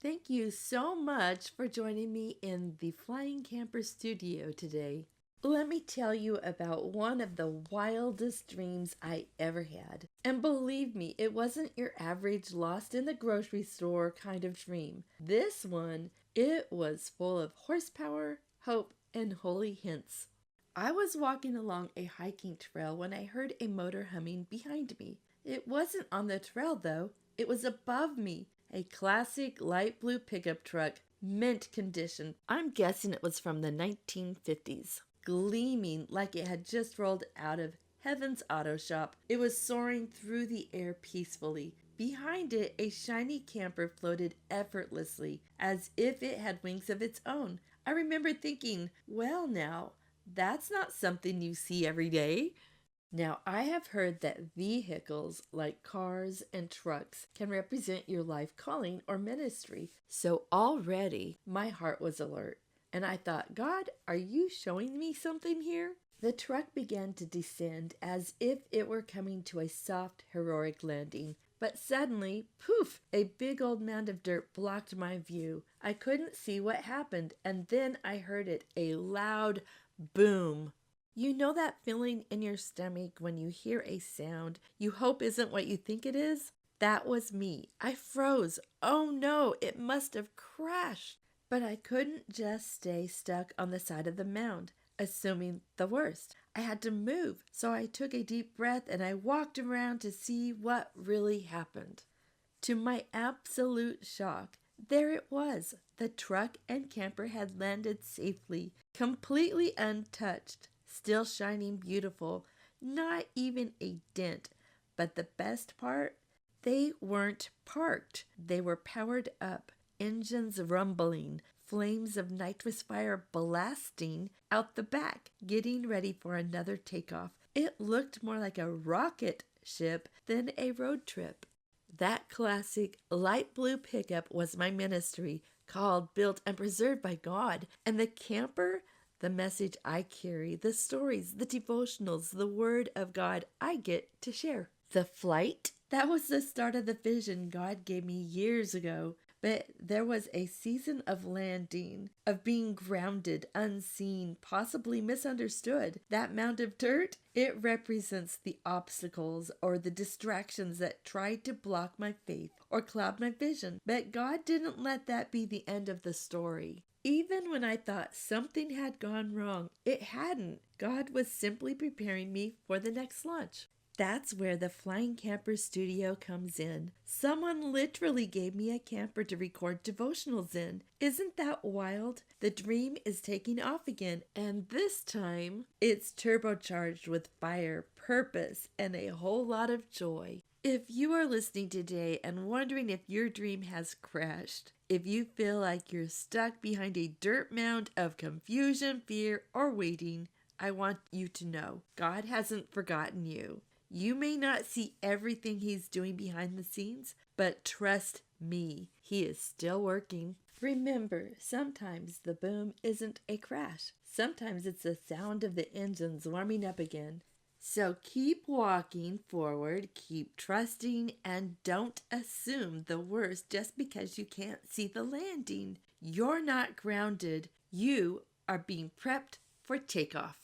Thank you so much for joining me in the Flying Camper studio today. Let me tell you about one of the wildest dreams I ever had. And believe me, it wasn't your average lost in the grocery store kind of dream. This one, it was full of horsepower, hope, and holy hints. I was walking along a hiking trail when I heard a motor humming behind me. It wasn't on the trail though, it was above me. A classic light blue pickup truck, mint condition. I'm guessing it was from the 1950s. Gleaming like it had just rolled out of Heaven's Auto Shop, it was soaring through the air peacefully. Behind it, a shiny camper floated effortlessly, as if it had wings of its own. I remember thinking, well, now, that's not something you see every day. Now, I have heard that vehicles like cars and trucks can represent your life calling or ministry. So already my heart was alert. And I thought, God, are you showing me something here? The truck began to descend as if it were coming to a soft, heroic landing. But suddenly, poof, a big old mound of dirt blocked my view. I couldn't see what happened, and then I heard it, a loud boom. You know that feeling in your stomach when you hear a sound you hope isn't what you think it is? That was me. I froze. Oh no, it must have crashed. But I couldn't just stay stuck on the side of the mound, assuming the worst. I had to move, so I took a deep breath and I walked around to see what really happened. To my absolute shock, there it was. The truck and camper had landed safely, completely untouched, still shining beautiful, not even a dent. But the best part? They weren't parked. They were powered up, engines rumbling, flames of nitrous fire blasting out the back, getting ready for another takeoff. It looked more like a rocket ship than a road trip. That classic light blue pickup was my ministry, called, built, and preserved by God. And the camper, the message I carry, the stories, the devotionals, the word of God I get to share. The flight, that was the start of the vision God gave me years ago. But there was a season of landing, of being grounded, unseen, possibly misunderstood. That mound of dirt, it represents the obstacles or the distractions that tried to block my faith or cloud my vision. But God didn't let that be the end of the story. Even when I thought something had gone wrong, it hadn't. God was simply preparing me for the next launch. That's where the Flying Camper studio comes in. Someone literally gave me a camper to record devotionals in. Isn't that wild? The dream is taking off again, and this time it's turbocharged with fire, purpose, and a whole lot of joy. If you are listening today and wondering if your dream has crashed, if you feel like you're stuck behind a dirt mound of confusion, fear, or waiting, I want you to know God hasn't forgotten you. You may not see everything He's doing behind the scenes, but trust me, He is still working. Remember, sometimes the boom isn't a crash. Sometimes it's the sound of the engines warming up again. So keep walking forward, keep trusting, and don't assume the worst just because you can't see the landing. You're not grounded. You are being prepped for takeoff.